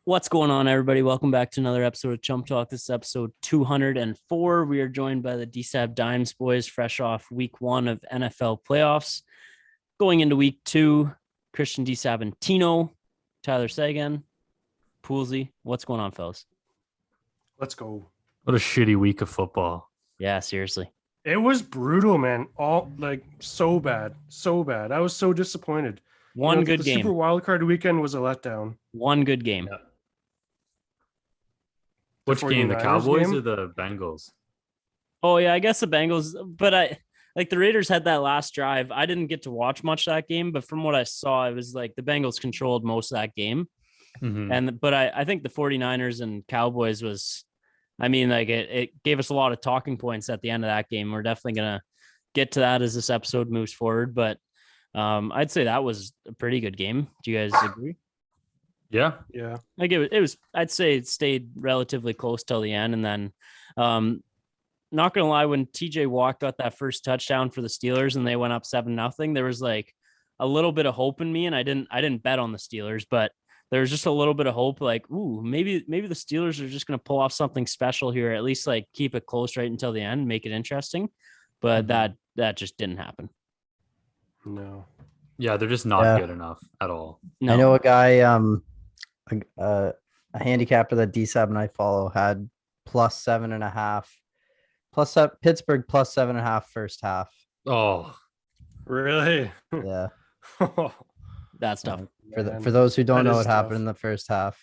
What's going on, everybody? Welcome back to another episode of Chump Talk. This is episode 204. We are joined by the DiSabs Dimes boys, fresh off week one of NFL playoffs. Going into week two, Christian DiSabatino, Tyler Seguin, Poolsy. What's going on, fellas? Let's go. What a shitty week of football. Yeah, seriously. It was brutal, man. So bad. I was so disappointed. One good game. Super Wildcard weekend was a letdown. One good game. Yeah. Which game, the 49ers Cowboys game? or the Bengals? Oh, yeah, I guess the Bengals, but the Raiders had that last drive. I didn't get to watch much of that game, but from what I saw, it was like the Bengals controlled most of that game. Mm-hmm. But I think the 49ers and Cowboys was, it gave us a lot of talking points at the end of that game. We're definitely going to get to that as this episode moves forward, but I'd say that was a pretty good game. Do you guys agree? Yeah. Like it was, I'd say it stayed relatively close till the end. And then, not gonna lie, when TJ Watt got that first touchdown for the Steelers and they went up 7-0, there was like a little bit of hope in me. And I didn't bet on the Steelers, but there was just a little bit of hope, like, ooh, maybe the Steelers are just gonna pull off something special here, at least like keep it close right until the end, make it interesting. But that just didn't happen. No. Yeah, they're just not good enough at all. No. I know a guy, a handicapper that DSAB and I follow had +7.5, Pittsburgh +7.5 first half. Oh, Really? Yeah. That's tough. For those who don't That know is what happened tough. in the first half,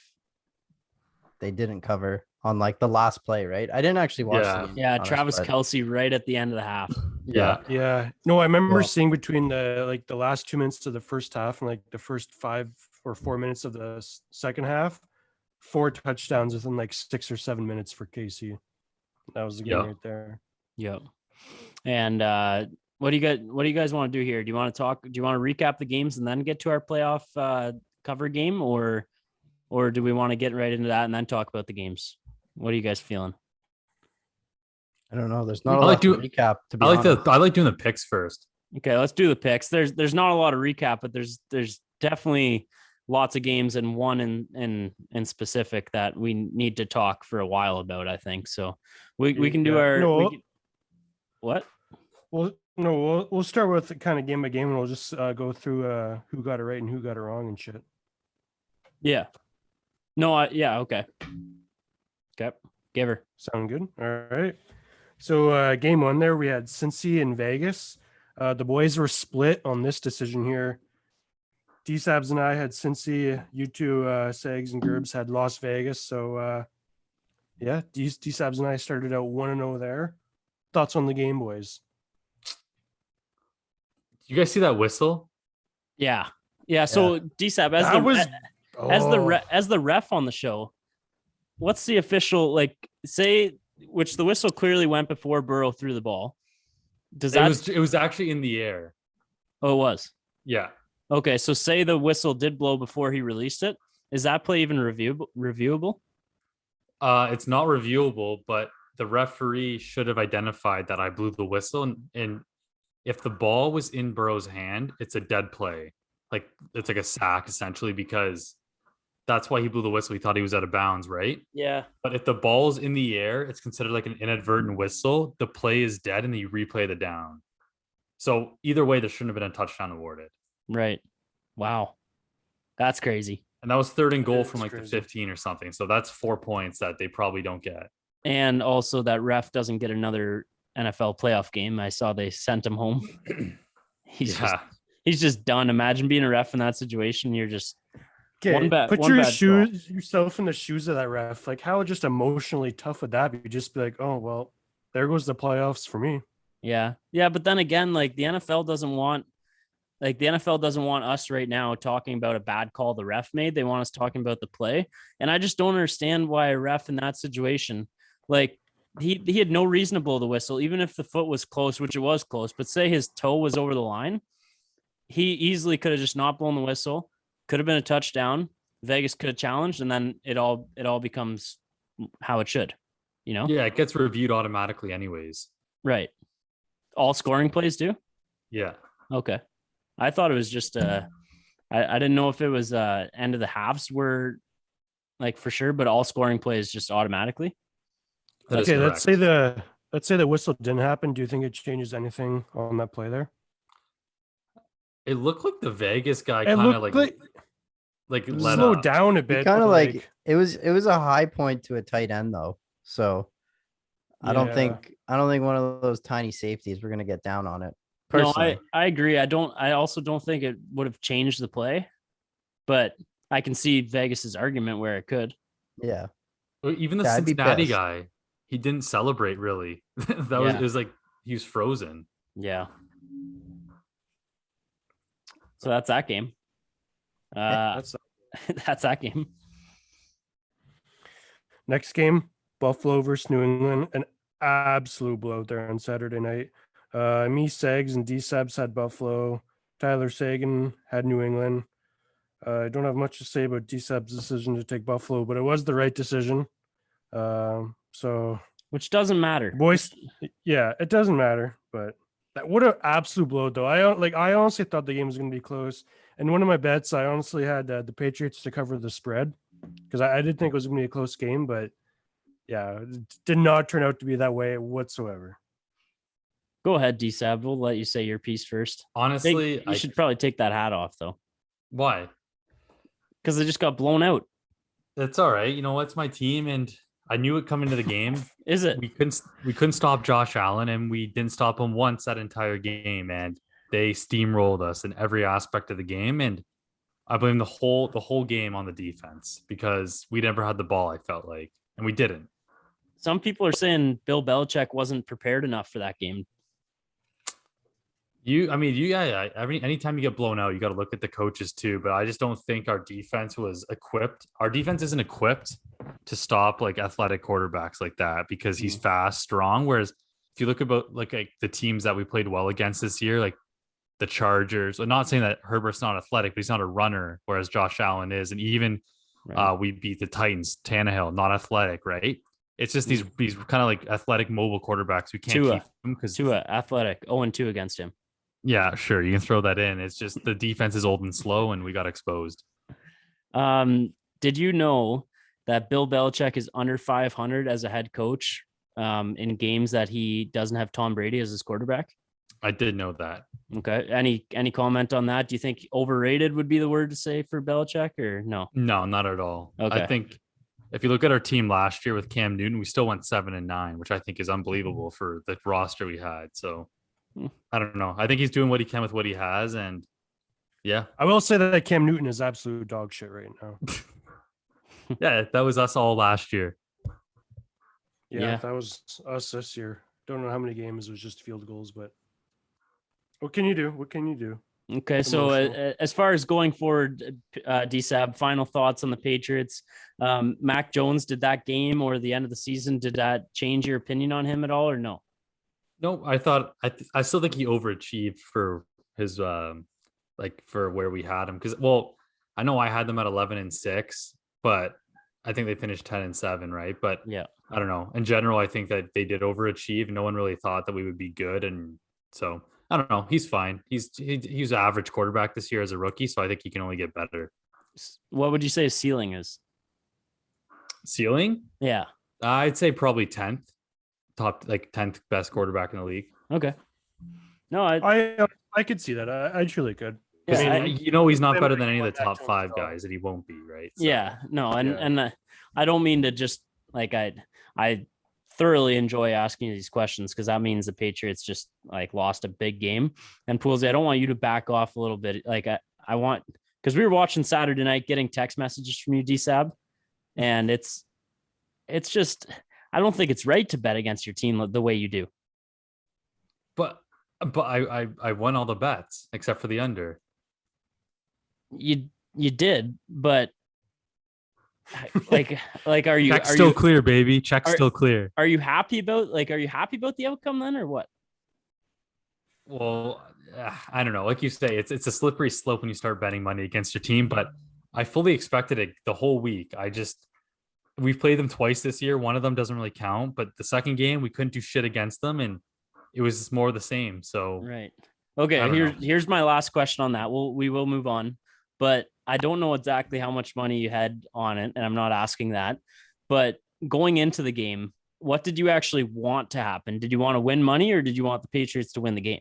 they didn't cover on like the last play, right? I didn't actually watch the game. Yeah, honest, Travis but- Kelce right at the end of the half. yeah. Yeah. No, I remember Well- seeing between the last 2 minutes of the first half and like the first 5 or 4 minutes of the second half, 4 touchdowns within like 6 or 7 minutes for KC. That was the game Yeah. right there. Yep. And what do you guys want to do here? Do you want to recap the games and then get to our playoff cover game, or do we want to get right into that and then talk about the games? What are you guys feeling? I don't know. There's not a I lot like to doing- recap. To be I like honest. I like doing the picks first. Okay, let's do the picks. There's not a lot of recap, but there's definitely lots of games and one in specific that we need to talk for a while about, I think. So we can do Yeah. our No. what? Well, no, we'll start with kind of game by game and we'll just go through who got it right and who got it wrong and shit. Yeah. No, yeah, okay. Okay. Give her. Sound good? All right. So game one there, we had Cincy and Vegas. The boys were split on this decision here. DSabs and I had Cincy. You two, Segs and Gerbs, had Las Vegas. So yeah, DSabs and I started out 1-0 there. Thoughts on the game, boys? You guys see that whistle? Yeah. Yeah. So DSAB as the ref on the show, what's the official which the whistle clearly went before Burrow threw the ball. It was actually in the air. Oh, it was. Yeah. Okay, so say the whistle did blow before he released it. Is that play even reviewable? It's not reviewable, but the referee should have identified that I blew the whistle, and if the ball was in Burrow's hand, it's a dead play. Like it's like a sack essentially, because that's why he blew the whistle. He thought he was out of bounds, right? Yeah. But if the ball's in the air, it's considered like an inadvertent whistle. The play is dead, and then you replay the down. So either way, there shouldn't have been a touchdown awarded. Right. Wow. That's crazy. And that was 3rd and goal That from is like crazy. the 15 or something. So that's 4 points that they probably don't get. And also that ref doesn't get another NFL playoff game. I saw they sent him home. He's just done. Imagine being a ref in that situation. You're just Okay, put one bad yourself in the shoes of that ref. Like, how just emotionally tough would that be? Just be like, oh well, there goes the playoffs for me. Yeah. Yeah. But then again, like the NFL doesn't want us right now talking about a bad call the ref made. They want us talking about the play. And I just don't understand why a ref in that situation, like he had no reason to blow the whistle, even if the foot was close, which it was close, but say his toe was over the line. He easily could have just not blown the whistle. Could have been a touchdown. Vegas could have challenged, and then it all becomes how it should, you know? Yeah, it gets reviewed automatically anyways. Right. All scoring plays do? Yeah. Okay. I thought it was just I didn't know if it was end of the halves where like for sure, but all scoring plays just automatically. That is Okay, let's correct. say the whistle didn't happen. Do you think it changes anything on that play there? It looked like the Vegas guy It kind of looked like it let slowed up. down a He bit. kind of but, like it was a high point to a tight end though. So I don't Yeah. think one of those tiny safeties we're gonna get down on it. No, Personally. I agree. I also don't think it would have changed the play, but I can see Vegas's argument where it could. Yeah. Even the Yeah, I'd be Cincinnati pissed. guy, he didn't celebrate really. That was Yeah. it was like he was frozen. Yeah. So that's that game. That's That's that game. next game, Buffalo versus New England, an absolute blowout there on Saturday night. Me, Segs, and DiSabs had Buffalo. Tyler Seguin had New England. I don't have much to say about DiSab's decision to take Buffalo, but it was the right decision. So Which doesn't matter. boys, yeah, it doesn't matter, but that what an absolute blowout though. I honestly thought the game was going to be close, and one of my bets, I honestly had the Patriots to cover the spread because I did think it was going to be a close game, but yeah, it did not turn out to be that way whatsoever. Go ahead, DSAB. We'll let you say your piece first. Honestly, You should probably take that hat off though, why? because they just got blown out. That's all right. You know what's my team, and I knew it coming to the game. Is it? We couldn't stop Josh Allen, and we didn't stop him once that entire game, and they steamrolled us in every aspect of the game. And I blame the whole game on the defense because we never had the ball. I felt like, and we didn't. Some people are saying Bill Belichick wasn't prepared enough for that game. Anytime you get blown out, you got to look at the coaches too. But I just don't think our defense was equipped. Our defense isn't equipped to stop like athletic quarterbacks like that because he's fast, strong. Whereas if you look about like the teams that we played well against this year, like the Chargers, I'm not saying that Herbert's not athletic, but he's not a runner, whereas Josh Allen is. And even we beat the Titans, Tannehill, not athletic, right? It's just these kind of like athletic mobile quarterbacks. We can't keep them because Tua athletic 0-2 against him. Yeah, sure. You can throw that in. It's just the defense is old and slow, and we got exposed. Did you know that Bill Belichick is under 500 as a head coach in games that he doesn't have Tom Brady as his quarterback? I did know that. Okay. Any comment on that? Do you think overrated would be the word to say for Belichick or no? No, not at all. Okay. I think if you look at our team last year with Cam Newton, we still went 7-9, which I think is unbelievable for the roster we had. So I don't know. I think he's doing what he can with what he has. And yeah, I will say that Cam Newton is absolute dog shit right now. Yeah, that was us all last year. Yeah, that was us this year. Don't know how many games it was just field goals, but what can you do? What can you do? Okay, so as far as going forward, DSAB, final thoughts on the Patriots. Mac Jones, did that game or the end of the season, did that change your opinion on him at all or no? No, I still think he overachieved for his for where we had him because I know I had them at 11-6, but I think they finished 10-7, right? But yeah, I don't know. In general, I think that they did overachieve. No one really thought that we would be good, and so I don't know. He's fine. He's an average quarterback this year as a rookie, so I think he can only get better. What would you say his ceiling is? Ceiling? Yeah, I'd say probably 10th. Top 10th best quarterback in the league. Okay. No, I could see that. I truly could. Yeah, I mean, he's not better than any of the top 5 guys, and he won't be, right? So. Yeah, no, and I don't mean to just like I thoroughly enjoy asking you these questions because that means the Patriots just like lost a big game. And Poolsy, I don't want you to back off a little bit. Like I want because we were watching Saturday night, getting text messages from you, DSAB, and it's just. I don't think it's right to bet against your team the way you do. But I won all the bets except for the under. You did, but like are you Check's still clear, baby? Check's still clear. Are you happy about the outcome then or what? Well, I don't know. Like you say, it's a slippery slope when you start betting money against your team, but I fully expected it the whole week. We've played them twice this year. One of them doesn't really count, but the second game we couldn't do shit against them, and it was just more of the same. So right. Okay. Here's my last question on that. We will move on. but I don't know exactly how much money you had on it, and I'm not asking that. But going into the game, what did you actually want to happen? Did you want to win money, or did you want the Patriots to win the game?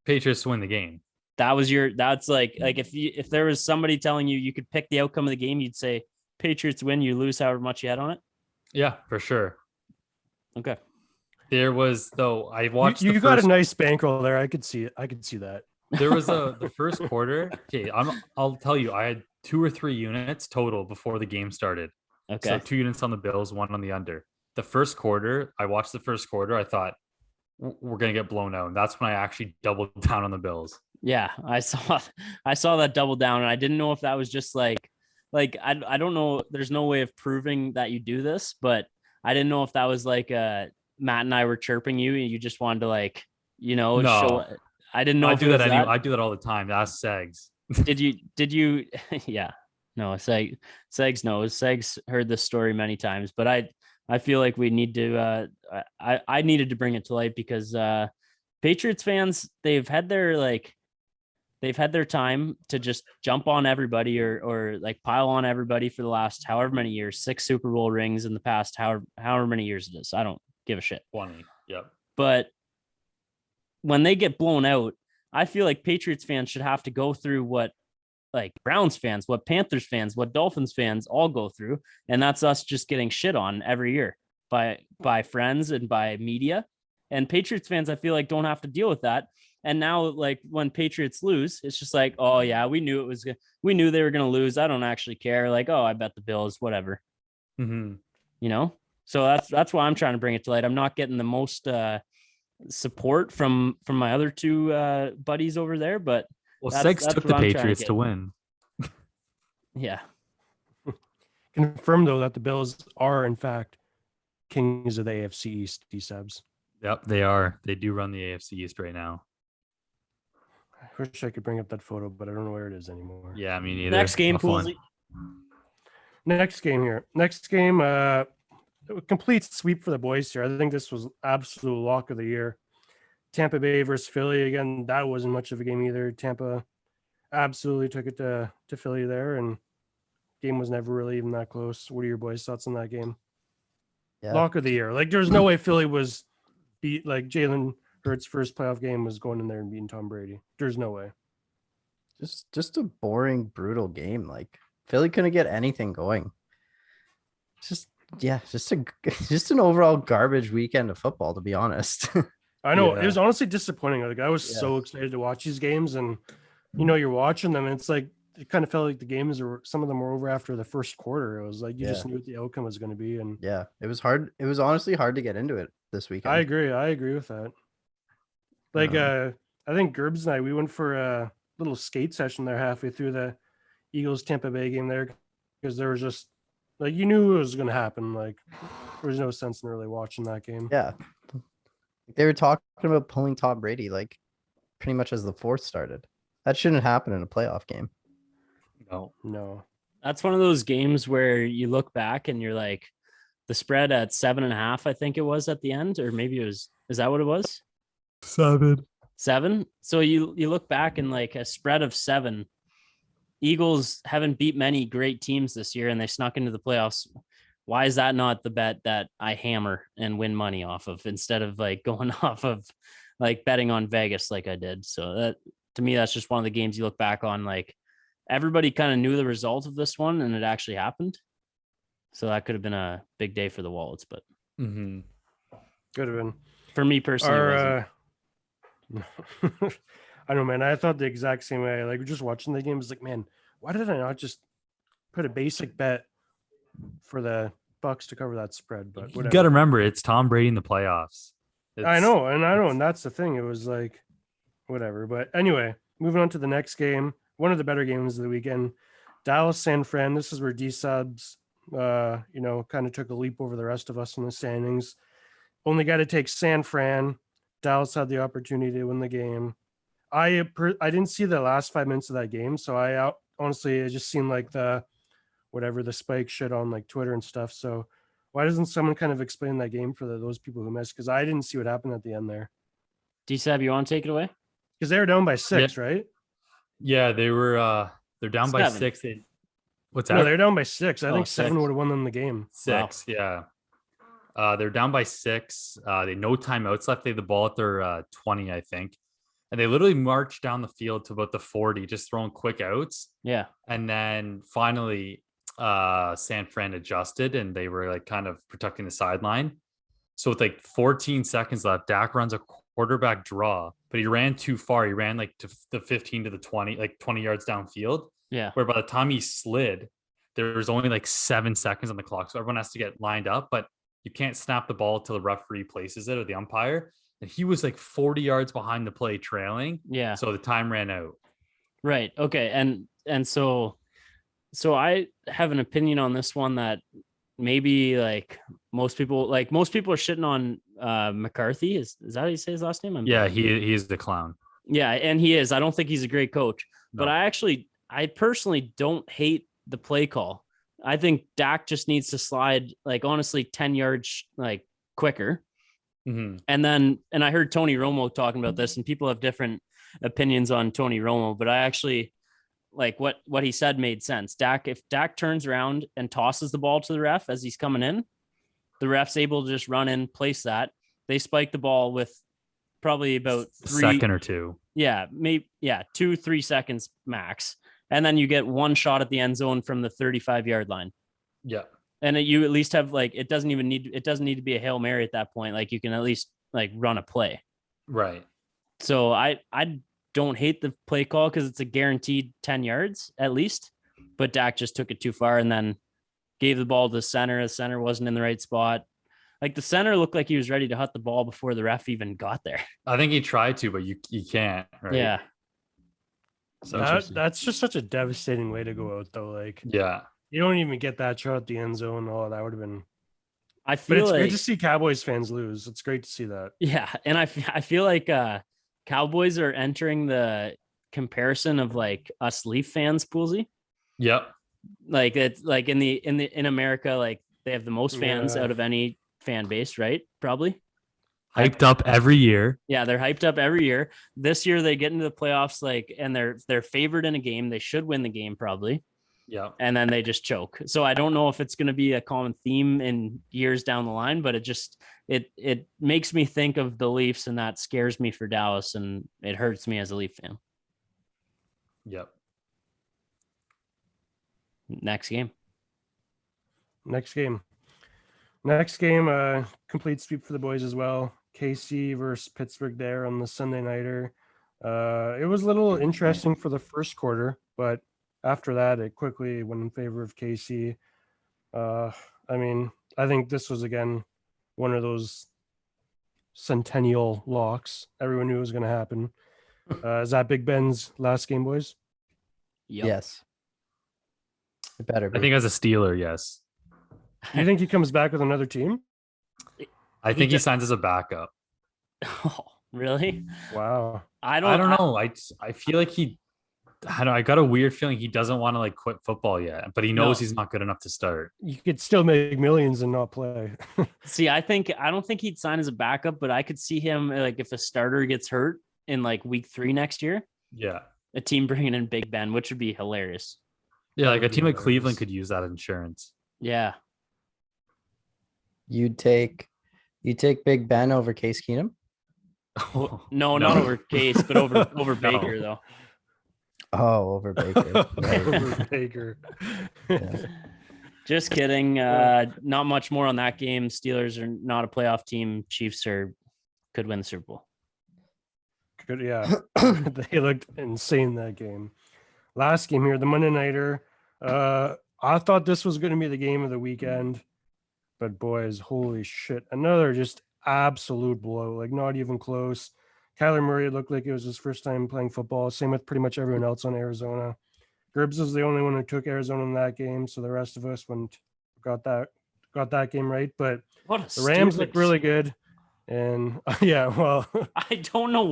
Patriots to win the game. That's like if there was somebody telling you could pick the outcome of the game, you'd say Patriots win, you lose however much you had on it. Yeah, for sure. Okay. There was though. I watched. You got a nice bankroll there. I could see it. I could see that. There was the first quarter. Okay, I'll tell you. I had 2 or 3 units total before the game started. Okay. So 2 units on the Bills, 1 on the under. The first quarter, I watched the first quarter. I thought we're gonna get blown out. And that's when I actually doubled down on the Bills. Yeah, I saw that double down, and I didn't know if that was just like I don't know. There's no way of proving that you do this, but I didn't know if that was like Matt and I were chirping you, and you just wanted to No. show. I didn't know. I do that anyway. I do that all the time. Ask Segs. Did you? Yeah. No, Segs knows. Segs heard this story many times, but I feel like we need to. I needed to bring it to light because Patriots fans, they've had their time to just jump on everybody or like pile on everybody for the last however many years, 6 Super Bowl rings in the past, however many years it is. I don't give a shit. 20. Yep. But when they get blown out, I feel like Patriots fans should have to go through what like Browns fans, what Panthers fans, what Dolphins fans all go through. And that's us just getting shit on every year by friends and by media. And Patriots fans, I feel like, don't have to deal with that. And now, like when Patriots lose, it's just like, oh yeah, we knew they were going to lose. I don't actually care. Like, oh, I bet the Bills, whatever. Mm-hmm. So that's why I'm trying to bring it to light. I'm not getting the most support from my other 2 buddies over there, but Segs took the Patriots to win. Yeah. Confirmed though that the Bills are in fact kings of the AFC East. DiSabs. Yep, they are. They do run the AFC East right now. I wish I could bring up that photo, but I don't know where it is anymore. Yeah, me neither. Next game, Fun. Next game, complete sweep for the boys here. I think this was absolute lock of the year. Tampa Bay versus Philly again. That wasn't much of a game either. Tampa absolutely took it to Philly there, and game was never really even that close. What are your boys' thoughts on that game? Yeah. Lock of the year. Like there's no way Philly was beat. Like Jalen Hurts' first playoff game was going in there and beating Tom Brady. There's no way. Just a boring, brutal game. Like Philly couldn't get anything going. Just an overall garbage weekend of football, to be honest. I know Yeah. it was honestly disappointing. Like I was so excited to watch these games, and you're watching them, and it's like it kind of felt like the games were some of them were over after the first quarter. It was like you just knew what the outcome was going to be, and Yeah, it was hard. It was honestly hard to get into it this weekend. I agree with that. Like I think Gerbs and I we went for a little skate session there halfway through the Eagles Tampa Bay game there because there was just like you knew it was going to happen. Like there was no sense in really watching that game. Yeah. They were talking about pulling Tom Brady like pretty much as the fourth started. That shouldn't happen in a playoff game. No. That's one of those games where you look back and you're like, the spread at 7.5, I think it was at the end, or maybe is that what it was? 7. So you look back and like a spread of 7. Eagles haven't beat many great teams this year, and they snuck into the playoffs. Why is that not the bet that I hammer and win money off of instead of like going off of like betting on Vegas like I did? So that to me, that's just one of the games you look back on. Like everybody kind of knew the result of this one, and it actually happened. So that could have been a big day for the Wallets, but Could have been. for me personally, it wasn't. I know, man. I thought the exact same way. Like just watching the game, was like, man, why did I not just put a basic bet for the Bucks to cover that spread? But You whatever. got to remember, it's Tom Brady in the playoffs. I know, and that's the thing. It was like, whatever. But anyway, moving on to the next game, one of the better games of the weekend, Dallas San Fran. This is where D-Subs, kind of took a leap over the rest of us in the standings. Only got to take San Fran. Dallas had the opportunity to win the game. I didn't see the last 5 minutes of that game, so honestly, it just seemed like the spike shit on like Twitter and stuff. So why doesn't someone kind of explain that game for those people who missed? Because I didn't see what happened at the end there. DSAB, you want to take it away? Because they were down by 6, right? Yeah, they were They're down by 7. 6. What's that? No, they're down by 6. I Oh, think 7 6. would have won them the game. 6. Yeah. They're down by 6. They no timeouts left. They have the ball at their 20, I think. And they literally marched down the field to about the 40, just throwing quick outs. Yeah. And then finally, San Fran adjusted and they were like kind of protecting the sideline. So with like 14 seconds left, Dak runs a quarterback draw, but he ran too far. He ran like to the 15 to the 20, like 20 yards downfield. Yeah. Where by the time he slid, there was only like 7 seconds on the clock. So everyone has to get lined up, but you can't snap the ball till the referee places it or the umpire. And he was like 40 yards behind the play trailing. Yeah. So the time ran out. Right. Okay. And so I have an opinion on this one that maybe like most people are shitting on McCarthy. Is that how you say his last name? Yeah, he is the clown. Yeah, and he is. I don't think he's a great coach, No. but I personally don't hate the play call. I think Dak just needs to slide like honestly 10 yards like quicker. Mm-hmm. And I heard Tony Romo talking about this, and people have different opinions on Tony Romo, but I actually like what he said made sense. If Dak turns around and tosses the ball to the ref as he's coming in, the ref's able to just run in, place that. They spike the ball with probably about 3 second or 2. Yeah, maybe 2-3 seconds max. And then you get one shot at the end zone from the 35-yard line. Yeah. And you at least have like, it doesn't need to be a Hail Mary at that point. Like you can at least like run a play. Right. So I don't hate the play call because it's a guaranteed 10 yards at least, but Dak just took it too far and then gave the ball to the center. The center wasn't in the right spot. Like the center looked like he was ready to hut the ball before the ref even got there. I think he tried to, but you can't. Right? Yeah. So That's just such a devastating way to go out, though. Like, yeah. you don't even get that shot at the end zone. Oh, that would have been. I But feel it's like great to see Cowboys fans lose. It's great to see that. Yeah, and I feel like Cowboys are entering the comparison of like us Leaf fans, Poolsy. Yep. Like it's like in America, like they have the most fans Yeah. out of any fan base, right? Probably. Hyped up every year. Yeah, they're hyped up every year. This year they get into the playoffs, like, and they're favored in a game. They should win the game probably. Yeah. And then they just choke. So I don't know if it's going to be a common theme in years down the line, but it makes me think of the Leafs, and that scares me for Dallas, and it hurts me as a Leaf fan. Yep. Next game. Next game, complete sweep for the boys as well. KC versus Pittsburgh there on the Sunday nighter. It was a little interesting for the first quarter, but after that, it quickly went in favor of KC. I mean, I think this was, again, one of those centennial locks. Everyone knew it was going to happen. Is that Big Ben's last game, boys? Yep. Yes. It better be. I think as a Steeler, yes. Do you think he comes back with another team? I think he signs as a backup. Oh, really? Wow. I I don't know. I feel like I got a weird feeling he doesn't want to like quit football yet, but he knows No. he's not good enough to start. You could still make millions and not play. See, I don't think he'd sign as a backup, but I could see him like if a starter gets hurt in like week 3 next year, Yeah. a team bringing in Big Ben, which would be hilarious. Yeah, like a would be team like hilarious. Cleveland could use that insurance. Yeah. You'd take Big Ben over Case Keenum? No, not over Case, but over Baker though. Oh, over Baker. Right. Over Baker. Yeah. Just kidding. Not much more on that game. Steelers are not a playoff team. Chiefs could win the Super Bowl. Good, yeah. They looked insane that game. Last game here, the Monday nighter. I thought this was going to be the game of the weekend, but boys, holy shit! Another just absolute blow. Like not even close. Kyler Murray looked like it was his first time playing football. Same with pretty much everyone else on Arizona. Gerbs was the only one who took Arizona in that game, so the rest of us got that game right. But What a the Rams stupid- looked really good, and yeah, well, I don't know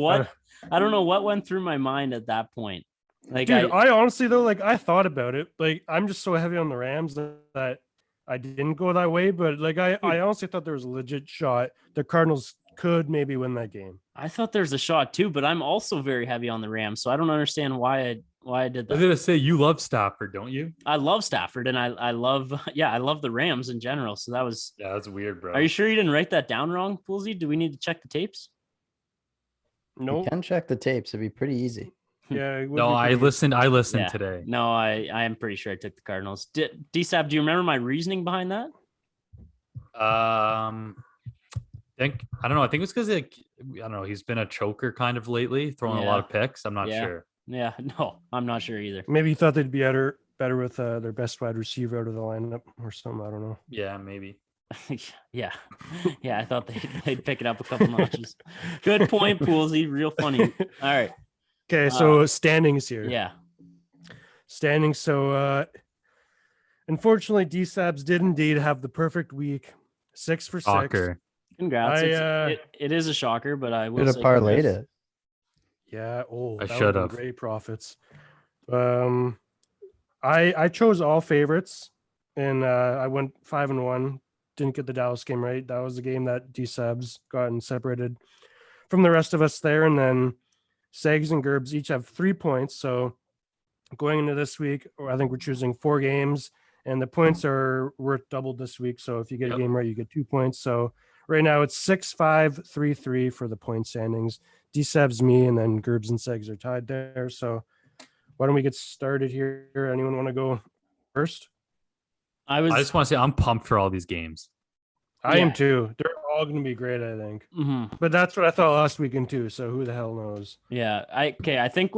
what went through my mind at that point. Like, dude, I honestly though, like I thought about it. Like I'm just so heavy on the Rams that I didn't go that way. But like I honestly thought there was a legit shot the Cardinals could maybe win that game. I thought there's a shot too, but I'm also very heavy on the Rams, so I don't understand why why I did I was that. gonna say you love Stafford, don't you? I love Stafford, and I love I love the Rams in general. So that was. Yeah, that's weird, bro. Are you sure you didn't write that down wrong, Poolsy? Do we need to check the tapes? You Nope. can check the tapes. It'd be pretty easy. Yeah. it would No, be I pretty- listened. I listened Yeah. today. No, I am pretty sure I took the Cardinals. DSAB, do you remember my reasoning behind that? I don't know. I think it's because I don't know. He's been a choker kind of lately, throwing a lot Yeah. of picks. I'm not Yeah. sure. Yeah, no, I'm not sure either. Maybe you thought they'd be better with their best wide receiver out of the lineup or something. I don't know. Yeah, maybe. Yeah, I thought they'd pick it up a couple notches. Good point, Poolsy. Real funny. All right. Okay, so standings here. Yeah. Standings. So unfortunately, DSabs did indeed have the perfect week. 6 for 6. Shocker. Congrats. I, It is a shocker, but I will Should have say parlayed congrats. it. Yeah. Oh, I that should would've been have. great profits. I chose all favorites, and I went 5-1. Didn't get the Dallas game right. That was the game that DSabs got separated from the rest of us there. And then Segs and Gerbs each have 3 points. So going into this week, I think we're choosing 4 games, and the points are worth double this week. So if you get a Yep. game right, you get 2 points. So right now it's 6-5, 3-3 for the point standings. DSabs, me, and then Gerbs and Segs are tied there. So why don't we get started here? Anyone want to go first? I I just want to say I'm pumped for all these games. I am Yeah. too. They're all going to be great, I think. Mhm. But that's what I thought last weekend too. So who the hell knows? Yeah. I think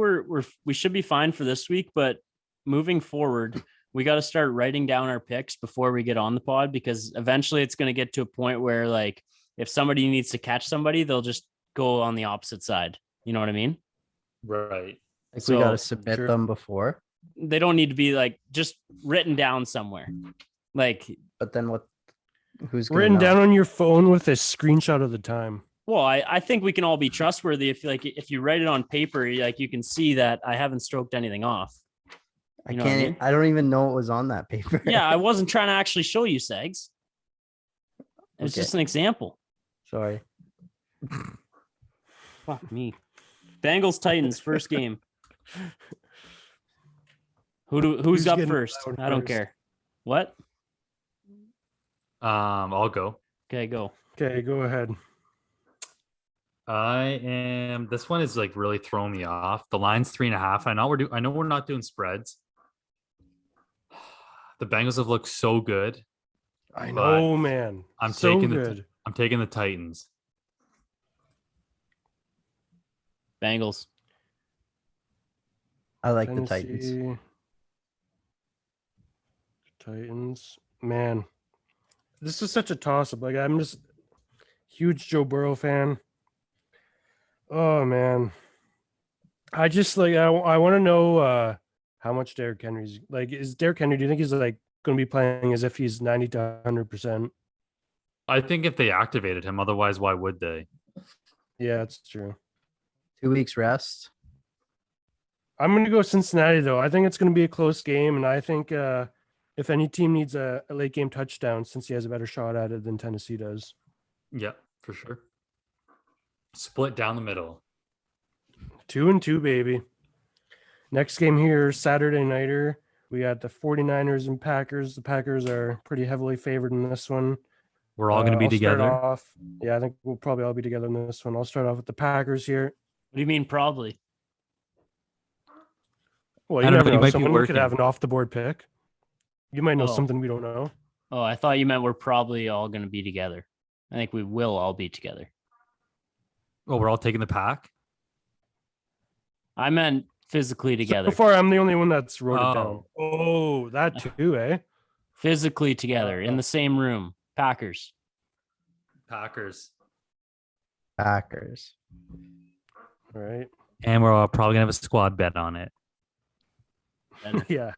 we should be fine for this week, but moving forward, we got to start writing down our picks before we get on the pod, because eventually it's going to get to a point where, like, if somebody needs to catch somebody, they'll just go on the opposite side. You know what I mean? Right. Like we got So, to submit sure. them before. They don't need to be like just written down somewhere. Like, But then what? Who's gonna Written know? down on your phone with a screenshot of the time. well, I think we can all be trustworthy if you write it on paper, you can see that I haven't stroked anything off. I You know what I can't. mean? I don't even know what was on that paper. Yeah, I wasn't trying to actually show you, Segs. It was Okay. just an example. Sorry. Fuck me. Bengals Titans first game. Who's Who's up getting first? that one I don't first? care. What? I'll go. Okay, go. Okay, go ahead. This one is like really throwing me off. The line's 3.5. I know we're not doing spreads. The Bengals have looked so good. I But know, man. I'm so taking good. I'm taking the Titans. Bengals. I like the Titans. Tennessee. Titans. Man, this is such a toss-up. Like, I'm just huge Joe Burrow fan. Oh man, I just like I want to know how much Derrick Henry's like. Is Derrick Henry? Do you think he's like going to be playing as if he's 90 to 100%? I think if they activated him, otherwise, why would they? Yeah, that's true. 2 weeks rest. I'm going to go Cincinnati though. I think it's going to be a close game, and I think if any team needs a late game touchdown, since he has a better shot at it than Tennessee does. Yeah, for sure. Split down the middle. 2-2, baby. Next game here, Saturday nighter. We got the 49ers and Packers. The Packers are pretty heavily favored in this one. We're all going to be I'll start together. off. Yeah, I think we'll probably all be together in this one. I'll start off with the Packers here. What do you mean probably? Well, I you don't know, never but you know. might be Someone could have working. an off the board pick. You might know Oh. something we don't know. Oh, I thought you meant we're probably all going to be together. I think we will all be together. Oh, we're all taking the pack. I meant physically together. So far, I'm the only one that's wrote it Oh. down. Oh, that too, eh? Physically together in the same room. Packers. Packers. Packers. All right. And we're all probably going to have a squad bet on it. Better. Yeah.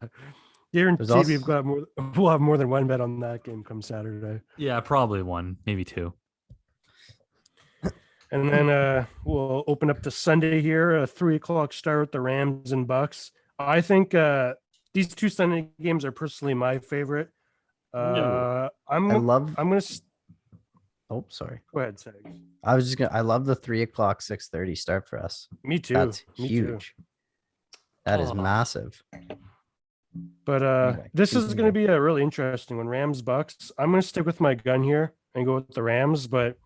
Guaranteed also- we've got more. We'll have more than one bet on that game come Saturday. Yeah, probably one, maybe two. And then we'll open up to Sunday here, a 3:00 start with the Rams and Bucks. I think these two Sunday games are personally my favorite. No. I'm I love. gonna Oh, sorry. go ahead, Sags. I was just gonna. I love the 3:00, 6:30 start for us. Me too. That's Me too. huge. That is Oh. massive. But Okay, this is going to continue. be a really interesting one. Rams Bucks. I'm going to stick with my gun here and go with the Rams. But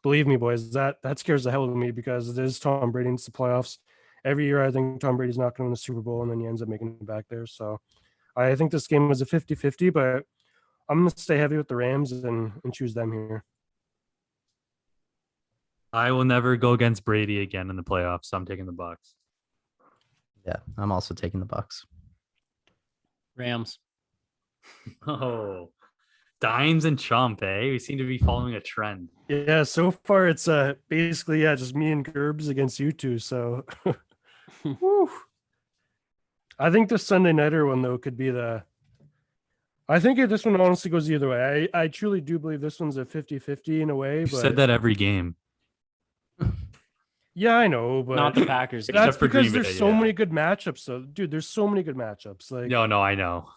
believe me, boys, that scares the hell out of me because it is Tom Brady into the playoffs. Every year, I think Tom Brady's not going to win the Super Bowl, and then he ends up making it back there. So I think this game was a 50-50, but I'm going to stay heavy with the Rams and choose them here. I will never go against Brady again in the playoffs, so I'm taking the Bucks. Yeah, I'm also taking the Bucks. Rams. Oh, Dimes and Chump, eh? We seem to be following a trend. Yeah, so far it's basically just me and Gerbs against you two. So whew. I think the Sunday nighter one though could be I think this one honestly goes either way. I truly do believe this one's a 50-50 in a way. You But said that every game. yeah, I know, but Not the Packers. game. that's Except for because Green there's Bay, so yeah. many good matchups. So, dude, there's so many good matchups. Like, No, I know.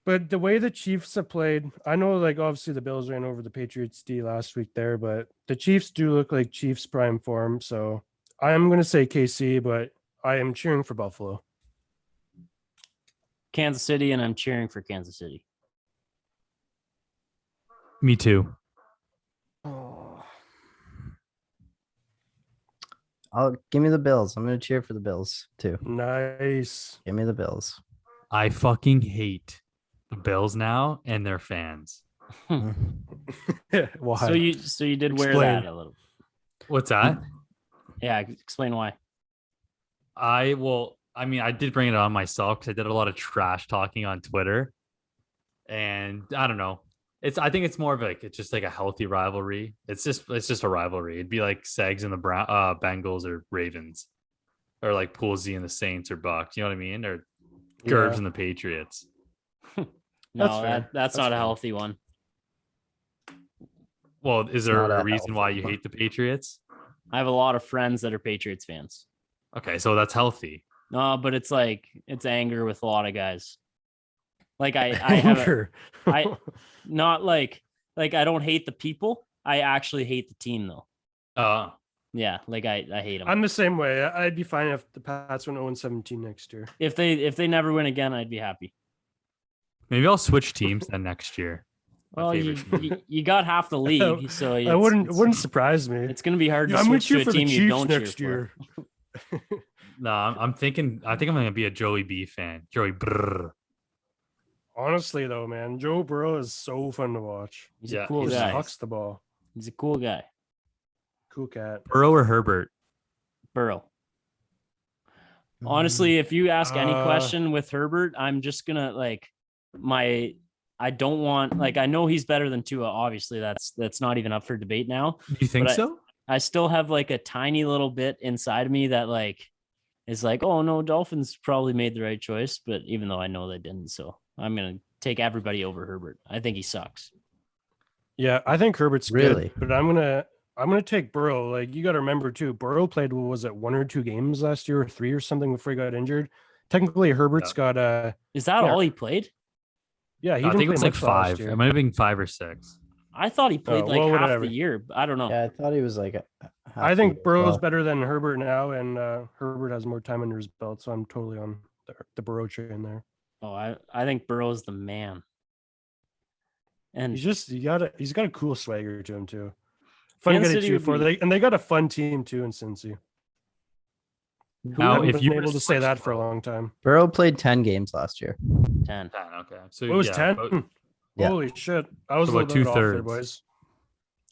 but the way the Chiefs have played, I know, like obviously the Bills ran over the Patriots D last week there, but the Chiefs do look like Chiefs prime form. So I am going to say KC, but I am cheering for Buffalo. Kansas City, and I'm cheering for Kansas City. Me too. Give me the Bills. I'm going to cheer for the Bills too. Nice. Give me the Bills. I fucking hate the Bills now and their fans. Why? So you did wear Explain. that a little. What's that? Yeah, explain why. I did bring it on myself because I did a lot of trash talking on Twitter, and I don't know. I think it's more of it's just like a healthy rivalry. It's just a rivalry. It'd be like Segs and the Bengals or Ravens, or like Poolsy and the Saints or Bucks. You know what I mean? Or Gerbs Yeah. and the Patriots. No, fair. that's not a fair. healthy one. Well, is It's there not a a reason why you healthy one. hate the Patriots? I have a lot of friends that are Patriots fans. Okay, so that's healthy. No, but it's anger with a lot of guys. Like I have Anger. I not like I don't hate the people. I actually hate the team though. Yeah, like I hate them. I'm the same way. I'd be fine if the Pats went 0-17 next year. If they never win again, I'd be happy. Maybe I'll switch teams then next year. My Well, favorite team. you got half the league, so It wouldn't surprise me. It's going to be hard Yeah, to I'm gonna switch cheer to a for the team you Chiefs don't next cheer year. No, I think I'm gonna be a Joey B fan. Joey Brrr. Honestly, though, man, Joe Burrow is so fun to watch. He's Yeah, a cool He just guy. hucks the ball. He's a cool guy. Cool cat. Burrow or Herbert. Burrow. Honestly, if you ask any Uh, question with Herbert, I'm just gonna I don't want I know he's better than Tua. Obviously, that's not even up for debate now. You think But so? I still have a tiny little bit inside of me that is oh no, Dolphins probably made the right choice, but even though I know they didn't, so I'm gonna take everybody over Herbert. I think he sucks. Yeah, I think Herbert's Really? good, but I'm gonna take Burrow. Like you got to remember too, Burrow played was it 1 or 2 games last year or 3 or something before he got injured. Technically, Herbert's got Is that Yeah. all he played? yeah. He I didn't think it was play like much last 5. year. It might have been 5 or 6. I thought he played well, half whatever. the year. But I don't know. Yeah, I thought he was like I think Burrow's better than Herbert now, and Herbert has more time under his belt, so I'm totally on the Burrow train there. Oh, I think Burrow's the man. And He's got a cool swagger to him too. Fun Kansas guy to City cheer would for. be- They got a fun team too in Cincy. Now, Haven't if been you were able to say switch that for a Burrow- long time. Burrow played 10 games last year. 10. 10, okay. So It was yeah, 10. about- Yeah. Holy shit! I was So a about little bit off there, 2/3. boys.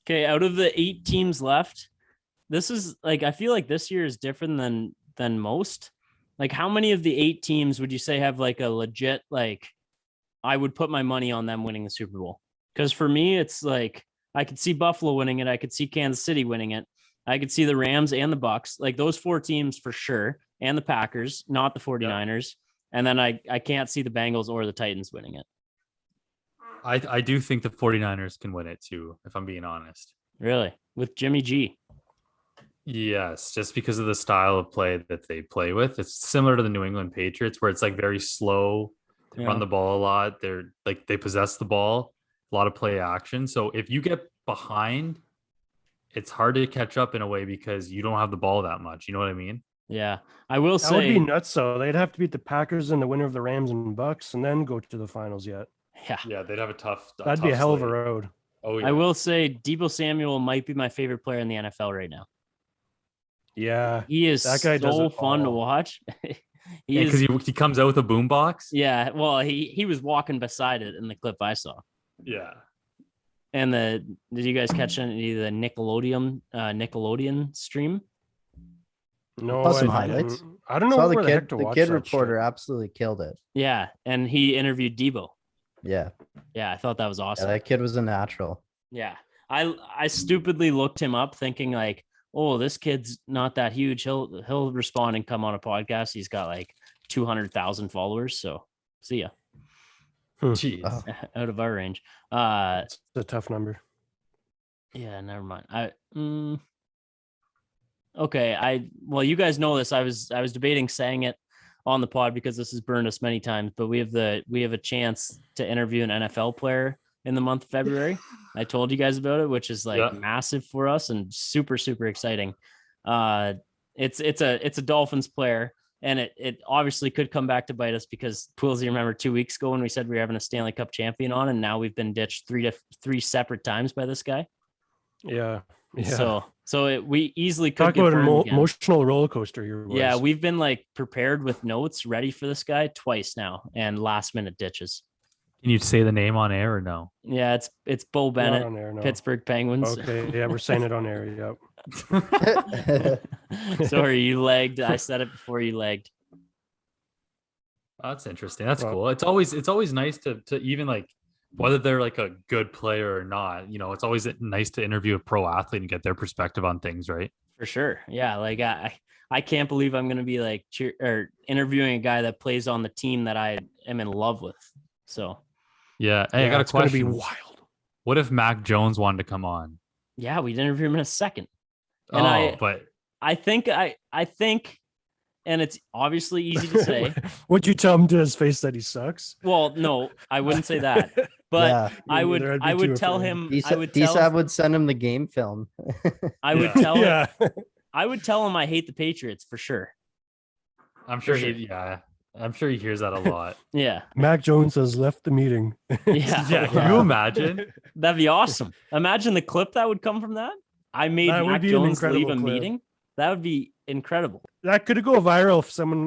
Okay, out of the 8 teams left, this is I feel like this year is different than most. How many of the 8 teams would you say have a legit I would put my money on them winning the Super Bowl? Because for me, it's I could see Buffalo winning it, I could see Kansas City winning it, I could see the Rams and the Bucks, those 4 teams for sure, and the Packers, not the 49ers. And then I can't see the Bengals or the Titans winning it. I do think the 49ers can win it too, if I'm being honest. Really? With Jimmy G. Yes, just because of the style of play that they play with. It's similar to the New England Patriots, where it's very slow. They run Yeah. the ball a lot. They're they possess the ball, a lot of play action. So if you get behind, it's hard to catch up in a way because you don't have the ball that much. You know what I mean? Yeah, I will That would be say, nuts. So they'd have to beat the Packers and the winner of the Rams and Bucks, and then go to the finals yet. yeah, Yeah, they'd have a tough. That'd be a tough hell of a slate. road. Oh yeah. I will say Debo Samuel might be my favorite player in the NFL right now. Yeah, He is that guy does so it fun to all. watch. Yeah, because he comes out with a boombox. yeah. Well, he was walking beside it in the clip I saw. Yeah. And did you guys catch any of the Nickelodeon stream? No, Saw some I highlights. didn't. I don't know Saw where the heck the to watch kid that reporter shit. absolutely killed it. Yeah, and he interviewed Debo. Yeah. Yeah, I thought that was Yeah, awesome. that kid was a natural. Yeah, I stupidly looked him up, thinking like, oh, this kid's not that huge. He'll respond and come on a podcast. He's got like 200,000 followers. So see ya. Jeez. Oh. Out of our range. It's a tough number. Yeah, never mind. Okay, well, you guys know this. I was debating saying it on the pod because this has burned us many times, but we have a chance to interview an NFL player in the month of February. I told you guys about it, which is like massive for us and super, super exciting. It's a Dolphins player, and it obviously could come back to bite us because Poolsy, remember 2 weeks ago when we said we were having a Stanley Cup champion on, and now we've been ditched three separate times by this guy. Yeah. Yeah. So we easily could Talk get about an burned again. emotional roller coaster here. Boys. Yeah, we've been like prepared with notes ready for this guy twice now, and last minute ditches. Can you say the name on air or no? Yeah, it's Bo Not Bennett, on air, no. Pittsburgh Penguins. Okay, yeah, we're saying it on air. Yep. Sorry, you lagged. I said it before you lagged. That's interesting. That's Well- cool. It's always nice to even like whether they're like a good player or not. You know, it's always nice to interview a pro athlete and get their perspective on things, right? For sure. Yeah, like I can't believe I'm gonna be like interviewing a guy that plays on the team that I am in love with. So Yeah. Hey, I Yeah, got a it's gonna be question. wild. What if Mac Jones wanted to come on? yeah, we'd interview him in a second. And but I think, and it's obviously easy to say. Would you tell him to his face that he sucks? Well, no, I wouldn't say that. But Yeah. I Me would neither, I'd be I would too tell afraid. him DSAB would send him the game film. I would Yeah. tell him Yeah. I would tell him I hate the Patriots for sure. I'm sure sure. I'm sure he hears that a lot. Yeah. Mac Jones has left the meeting. Yeah. Yeah, can you imagine? That'd be awesome. Imagine the clip that would come from that. I made That would Mac be an Jones leave incredible a clip. meeting. That would be incredible. That could go viral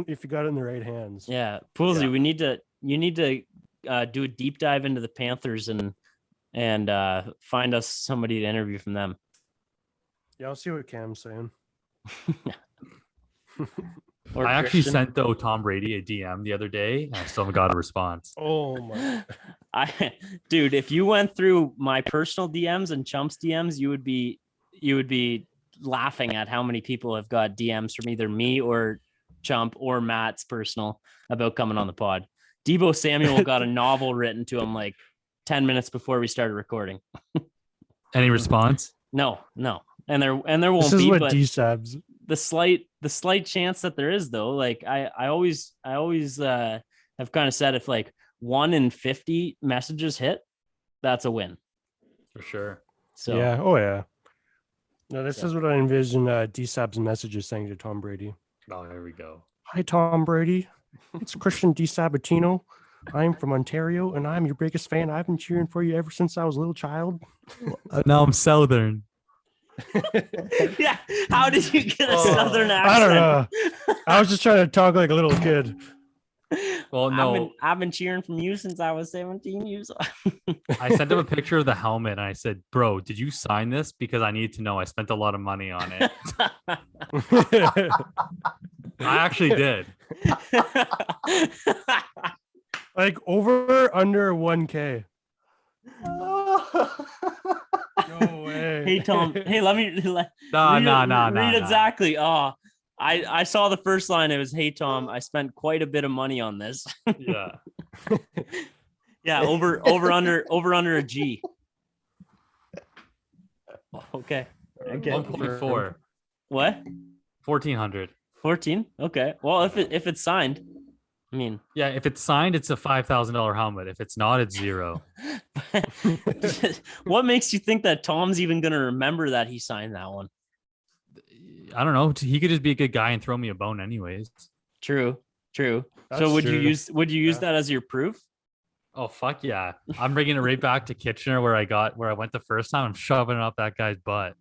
if you got it in the right hands. Yeah. Poolsy, Yeah. you need to do a deep dive into the Panthers and find us somebody to interview from them. Yeah, I'll see what Cam's saying. Or I actually Christian. sent Tom Brady a DM the other day. And I still haven't got a response. Oh my! Dude, if you went through my personal DMs and Chump's DMs, you would be laughing at how many people have got DMs from either me or Chump or Matt's personal about coming on the pod. Debo Samuel got a novel written to him like 10 minutes before we started recording. Any response? No. And there won't This is be, what but DSabs. the slight chance that there is though, like I always have kind of said if like 1 in 50 messages hit, that's a win. For sure. So Yeah. Oh yeah. No, this Yeah. is what I envision DSabs messages saying to Tom Brady. Oh, there we go. Hi, Tom Brady. It's Christian DiSabatino. I'm from Ontario, and I'm your biggest fan. I've been cheering for you ever since I was a little child. Now I'm Southern. yeah. How did you get a Oh, southern I accent? don't know. I was just trying to talk like a little kid. Well, no, I've been cheering from you since I was 17 years old. I sent him a picture of the helmet and I said, "Bro, did you sign this? Because I need to know. I spent a lot of money on it." I actually did. Like over under 1K. No way. Hey Tom. Hey, let me Nah. read exactly. Oh, I saw the first line. It was, "Hey Tom, I spent quite a bit of money on this." Yeah. Yeah, over under a G. Okay. 1.4. What? 1,400. 14? Okay. Well, if it's signed, I mean, Yeah, if it's signed, it's a $5,000 helmet. If it's not, it's zero. what makes you think that Tom's even going to remember that he signed that one? I don't know. He could just be a good guy and throw me a bone anyways. True. So That's would you true. use Yeah. that as your proof? Oh fuck yeah! I'm bringing it right back to Kitchener where I went the first time. I'm shoving it up that guy's butt.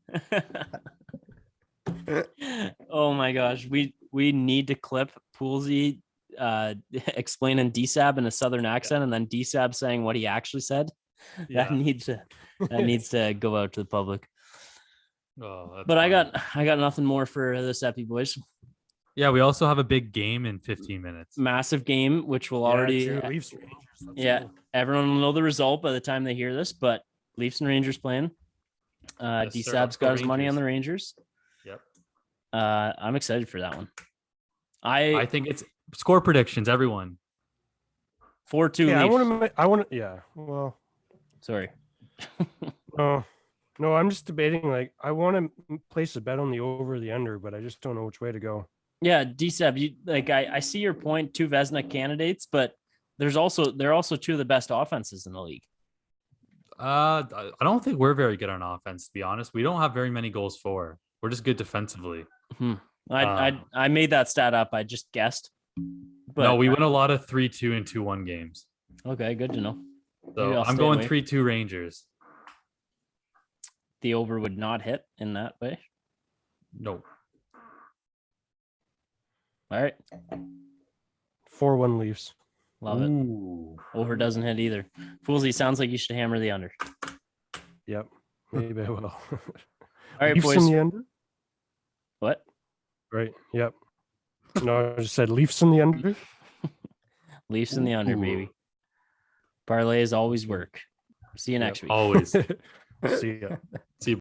Oh my gosh, we need to clip Poolsy explaining DSAB in a southern accent and then DSAB saying what he actually said. That needs to go out to the public. Oh, that's But funny. I got nothing more for this epi, boys. Yeah, we also have a big game in 15 minutes. Massive game, which will Yeah, already true. Leafs Rangers. Let's yeah, go. everyone will know the result by the time they hear this. But Leafs and Rangers playing. Yes, sir. DSAB's Let's go got his money on Rangers. the Rangers. Yep. I'm excited for that one. I think it's score predictions, everyone. 4-2 Yeah, Leafs. I want to. Yeah. Well, Sorry. no, I'm just debating. Like, I want to place a bet on the over or the under, but I just don't know which way to go. Yeah, DSAB, you like I see your point, 2 Vezina candidates, but they're also 2 of the best offenses in the league. I don't think we're very good on offense, to be honest. We don't have very many goals for. We're just good defensively. I made that stat up. I just guessed. But No, we win a lot of 3-2 and 2-1 games. Okay, good to know. Maybe So I'll I'm stay going away. 3-2 Rangers. The over would not hit in that way. No. All right. 4-1 Leafs. Love it. Ooh. Over doesn't hit either. Foolsy, sounds like you should hammer the under. Yep. Maybe I will. All right, Leafs boys. in the under. What? Right. Yep. No, I just said Leafs in the under. Leafs in the under, Ooh. baby. Parlays always work. See you next week. Always. See ya. See you.